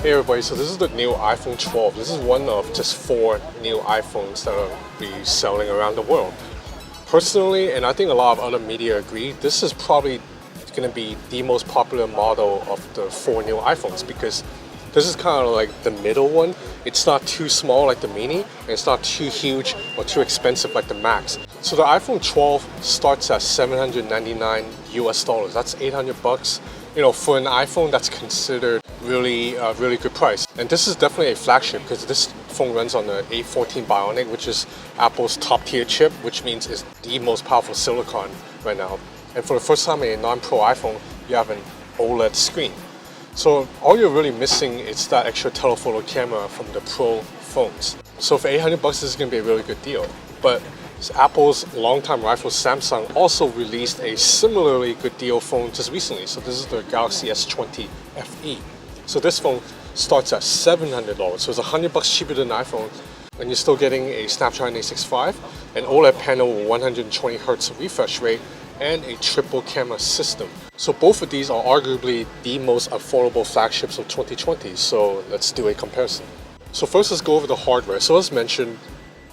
Hey everybody, so this is the new iPhone 12. This is one of just 4 new iPhones that will be selling around the world. Personally, and I think a lot of other media agree, this is probably going to be the most popular model of the 4 new iPhones because this is kind of like the middle one. It's not too small like the mini, and it's not too huge or too expensive like the Max. So the iPhone 12 starts at $799 US. That's 800 bucks. You know, for an iPhone, that's considered really good price. And this is definitely a flagship because this phone runs on the A14 Bionic, which is Apple's top tier chip, which means it's the most powerful silicon right now. And for the first time in a non-Pro iPhone, you have an OLED screen. So all you're really missing is that extra telephoto camera from the Pro phones. So for 800 bucks, this is going to be a really good deal. But Apple's longtime rival Samsung also released a similarly good deal phone just recently. So this is the Galaxy S20 FE. So this phone starts at $700. So it's 100 bucks cheaper than an iPhone, and you're still getting a Snapdragon 865, an OLED panel with 120 Hz refresh rate, and a triple camera system. So both of these are arguably the most affordable flagships of 2020. So let's do a comparison. So first, let's go over the hardware. So as mentioned,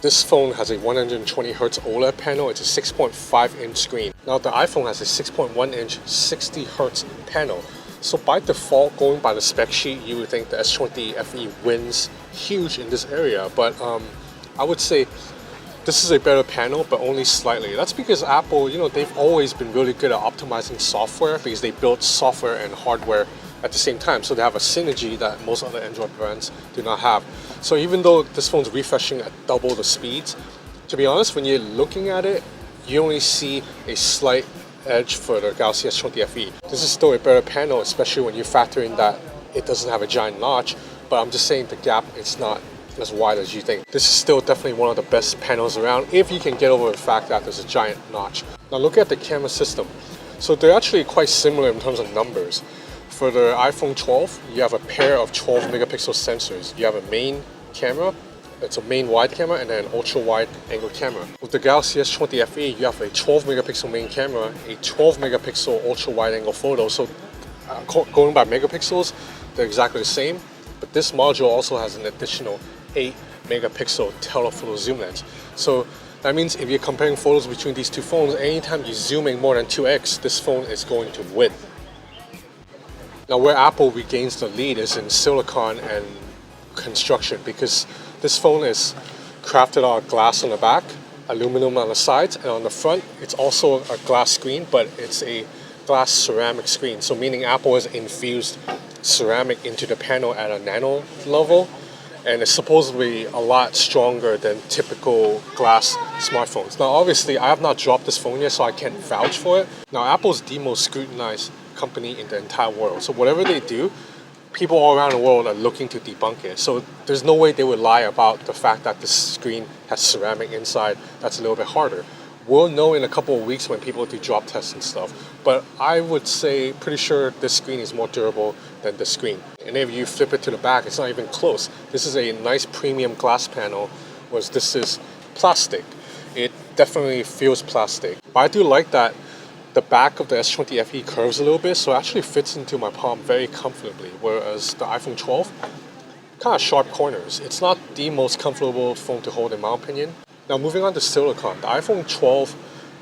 this phone has a 120 Hz OLED panel. It's a 6.5 inch screen. Now the iPhone has a 6.1 inch 60 Hz panel. So by default, going by the spec sheet, you would think the S20 FE wins huge in this area. But I would say this is a better panel, but only slightly. That's because Apple, you know, they've always been really good at optimizing software because they build software and hardware at the same time. So they have a synergy that most other Android brands do not have. So even though this phone's refreshing at double the speeds, to be honest, when you're looking at it, you only see a slight edge for the Galaxy S20 FE. This is still a better panel, especially when you factor in that it doesn't have a giant notch, but I'm just saying the gap is not as wide as you think. This is still definitely one of the best panels around if you can get over the fact that there's a giant notch. Now look at the camera system. So they're actually quite similar in terms of numbers. For the iPhone 12, you have a pair of 12 megapixel sensors. You have a main camera, it's a main wide camera, and then an ultra wide angle camera. With the Galaxy S20 FE, you have a 12 megapixel main camera, a 12 megapixel ultra wide angle photo. So going by megapixels, they're exactly the same, but this module also has an additional 8 megapixel telephoto zoom lens. So that means if you're comparing photos between these two phones, anytime you're zooming more than 2x, this phone is going to win. Now where Apple regains the lead is in silicon and construction, because this phone is crafted out of glass on the back, aluminum on the sides, and on the front it's also a glass screen, but it's a glass ceramic screen. So meaning Apple has infused ceramic into the panel at a nano level, and it's supposedly a lot stronger than typical glass smartphones. Now obviously I have not dropped this phone yet, so I can't vouch for it. Now Apple's the most scrutinized company in the entire world, so whatever they do, people all around the world are looking to debunk it. So there's no way they would lie about the fact that this screen has ceramic inside. That's a little bit harder. We'll know in a couple of weeks when people do drop tests and stuff, but I would say pretty sure this screen is more durable than the screen. And if you flip it to the back, it's not even close. This is a nice premium glass panel, whereas this is plastic. It definitely feels plastic. But I do like that the back of the S20 FE curves a little bit, so it actually fits into my palm very comfortably, whereas the iPhone 12 kind of sharp corners. It's not the most comfortable phone to hold in my opinion. Now moving on to silicon, the iPhone 12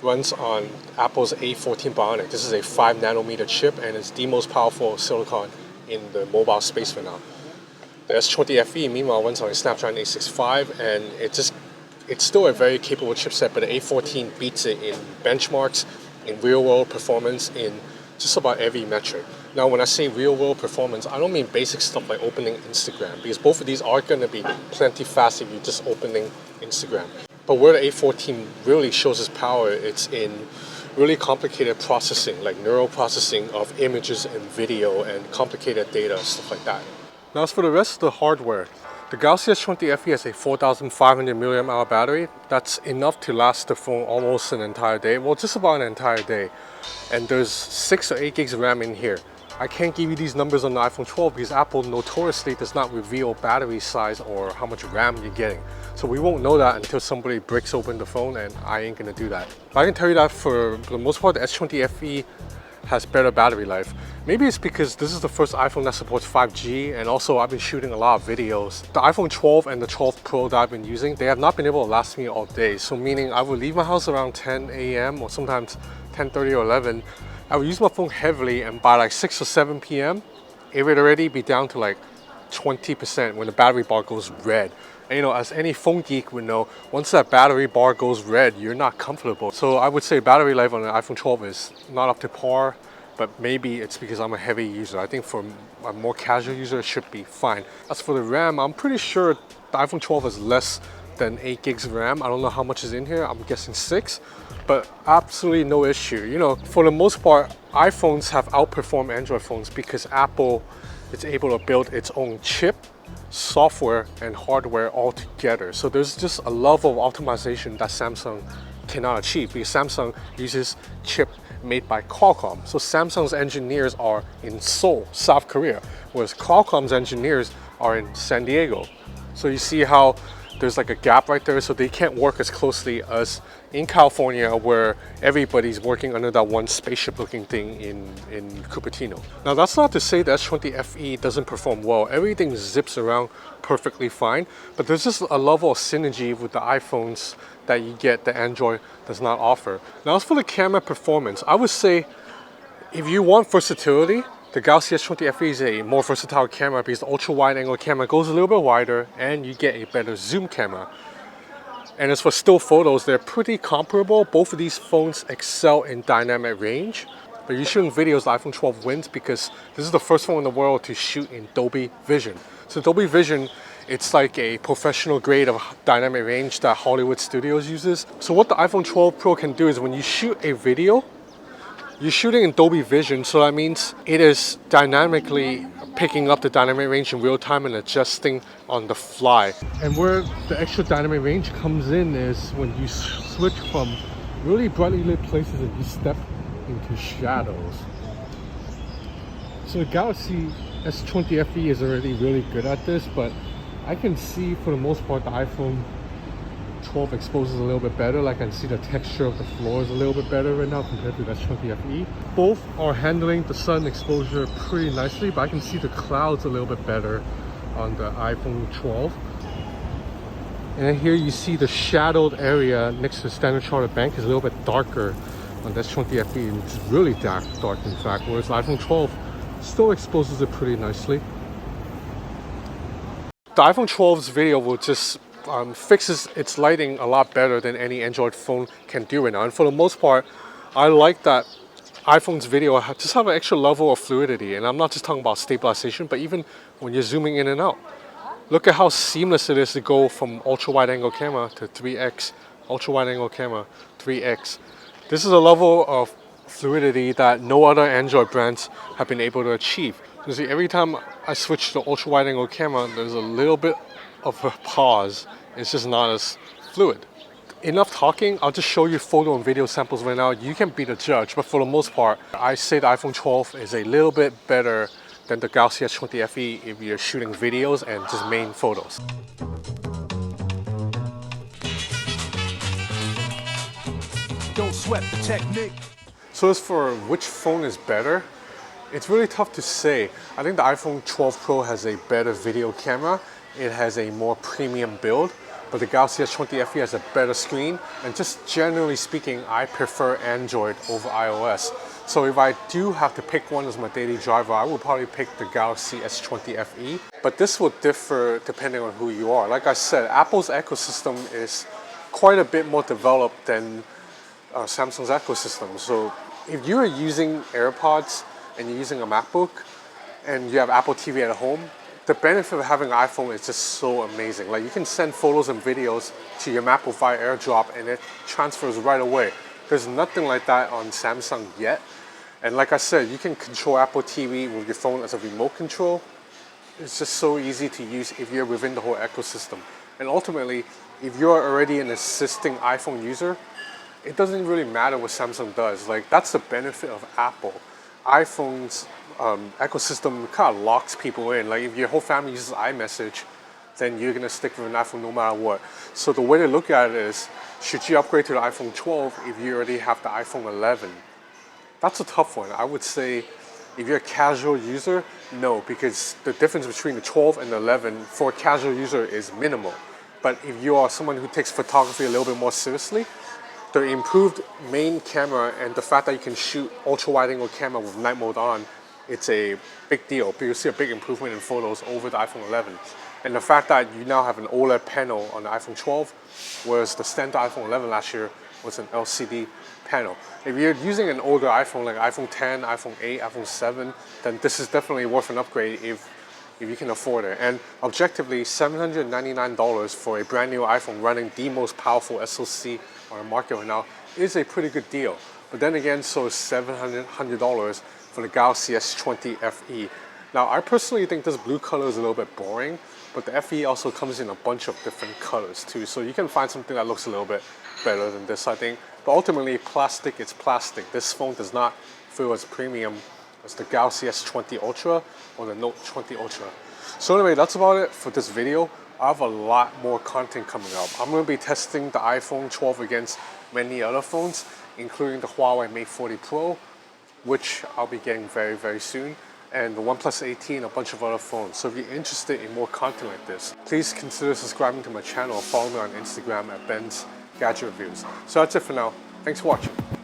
runs on Apple's A14 Bionic. This is a 5 nanometer chip, and it's the most powerful silicon in the mobile space for now. The S20 FE meanwhile runs on a Snapdragon 865, and it's still a very capable chipset, but the A14 beats it in benchmarks, in real-world performance, in just about every metric. Now when I say real-world performance, I don't mean basic stuff like opening Instagram, because both of these are going to be plenty fast if you're just opening Instagram. But where the A14 really shows its power, it's in really complicated processing, like neural processing of images and video and complicated data, stuff like that. Now as for the rest of the hardware, the Galaxy S20 FE has a 4,500 mAh battery. That's enough to last the phone almost an entire day, well just about an entire day. And there's 6 or 8 gigs of RAM in here. I can't give you these numbers on the iPhone 12 because Apple notoriously does not reveal battery size or how much RAM you're getting. So we won't know that until somebody breaks open the phone, and I ain't gonna do that. But I can tell you that for the most part, the S20 FE has better battery life. Maybe it's because this is the first iPhone that supports 5G, and also I've been shooting a lot of videos. The iPhone 12 and the 12 Pro that I've been using, they have not been able to last me all day. So meaning I would leave my house around 10 a.m. or sometimes 10:30 or 11. I would use my phone heavily, and by like 6 or 7 p.m., it would already be down to like 20% when the battery bar goes red. And you know, as any phone geek would know, once that battery bar goes red, you're not comfortable. So I would say battery life on the iPhone 12 is not up to par, but maybe it's because I'm a heavy user. I think for a more casual user, it should be fine. As for the RAM, I'm pretty sure the iPhone 12 is less than 8 gigs of RAM. I don't know how much is in here. I'm guessing 6, but absolutely no issue. You know, for the most part, iPhones have outperformed Android phones because Apple is able to build its own chip, software, and hardware all together. So there's just a level of optimization that Samsung cannot achieve because Samsung uses chip made by Qualcomm. So Samsung's engineers are in Seoul, South Korea, whereas Qualcomm's engineers are in San Diego. So you see how there's like a gap right there, so they can't work as closely as in California, where everybody's working under that one spaceship looking thing in Cupertino. Now that's not to say the S20 FE doesn't perform well. Everything zips around perfectly fine, but there's just a level of synergy with the iPhones that you get that Android does not offer. Now as for the camera performance, I would say if you want versatility, the Galaxy S20 FE is a more versatile camera because the ultra wide angle camera goes a little bit wider and you get a better zoom camera. And as for still photos, they're pretty comparable. Both of these phones excel in dynamic range. But you're shooting videos, the iPhone 12 wins because this is the first phone in the world to shoot in Dolby Vision. So Dolby Vision, it's like a professional grade of dynamic range that Hollywood studios uses. So what the iPhone 12 Pro can do is when you shoot a video, you're shooting in Dolby Vision, so that means it is dynamically picking up the dynamic range in real time and adjusting on the fly. And where the extra dynamic range comes in is when you switch from really brightly lit places and you step into shadows. So the Galaxy S20 FE is already really good at this, but I can see for the most part the iPhone 12 exposes a little bit better. Like I can see the texture of the floor is a little bit better right now compared to the S20 FE. Both are handling the sun exposure pretty nicely, but I can see the clouds a little bit better on the iPhone 12. And then here you see the shadowed area next to the Standard Chartered Bank is a little bit darker on the S20 FE, and it's really dark in fact, whereas the iPhone 12 still exposes it pretty nicely. The iPhone 12's video will just fixes its lighting a lot better than any Android phone can do right now. And for the most part, I like that iPhone's video just have an extra level of fluidity. And I'm not just talking about stabilization, but even when you're zooming in and out. Look at how seamless it is to go from ultra wide angle camera to 3x, ultra wide angle camera, 3x. This is a level of fluidity that no other Android brands have been able to achieve. You see, every time I switch to ultra wide angle camera, there's a little bit of a pause. It's just not as fluid. Enough talking, I'll just show you photo and video samples right now. You can be the judge, but for the most part, I say the iPhone 12 is a little bit better than the Galaxy S20 FE if you're shooting videos and just main photos. Don't sweat the technique. So as for which phone is better, it's really tough to say. I think the iPhone 12 Pro has a better video camera. It has a more premium build, but the Galaxy S20 FE has a better screen. And just generally speaking, I prefer Android over iOS. So if I do have to pick one as my daily driver, I would probably pick the Galaxy S20 FE. But this will differ depending on who you are. Like I said, Apple's ecosystem is quite a bit more developed than Samsung's ecosystem. So if you're using AirPods and you're using a MacBook and you have Apple TV at home, the benefit of having an iPhone is just so amazing. Like you can send photos and videos to your MacBook via AirDrop and it transfers right away. There's nothing like that on Samsung yet. And like I said, you can control Apple TV with your phone as a remote control. It's just so easy to use if you're within the whole ecosystem. And ultimately, if you're already an existing iPhone user, it doesn't really matter what Samsung does. Like that's the benefit of Apple. iPhone's ecosystem kind of locks people in. Like if your whole family uses iMessage, then you're gonna stick with an iPhone no matter what. So the way to look at it is, should you upgrade to the iPhone 12 if you already have the iPhone 11? That's a tough one. I would say if you're a casual user, no, because the difference between the 12 and the 11 for a casual user is minimal. But if you are someone who takes photography a little bit more seriously, the improved main camera and the fact that you can shoot ultra-wide angle camera with night mode on, it's a big deal. You'll see a big improvement in photos over the iPhone 11. And the fact that you now have an OLED panel on the iPhone 12, whereas the standard iPhone 11 last year was an LCD panel. If you're using an older iPhone like iPhone 10, iPhone 8, iPhone 7, then this is definitely worth an upgrade if you can afford it. And objectively, $799 for a brand new iPhone running the most powerful SoC on the market right now is a pretty good deal. But then again, so is $700 for the Galaxy S20 FE. Now, I personally think this blue color is a little bit boring, but the FE also comes in a bunch of different colors too. So you can find something that looks a little bit better than this, I think. But ultimately, plastic is plastic. This phone does not feel as premium as the Galaxy S20 Ultra or the Note 20 Ultra. So anyway, that's about it for this video. I have a lot more content coming up. I'm going to be testing the iPhone 12 against many other phones, including the Huawei Mate 40 Pro, which I'll be getting very, very soon, and the OnePlus 18, a bunch of other phones. So if you're interested in more content like this, please consider subscribing to my channel or follow me on Instagram at Ben's Gadget Reviews. So that's it for now. Thanks for watching.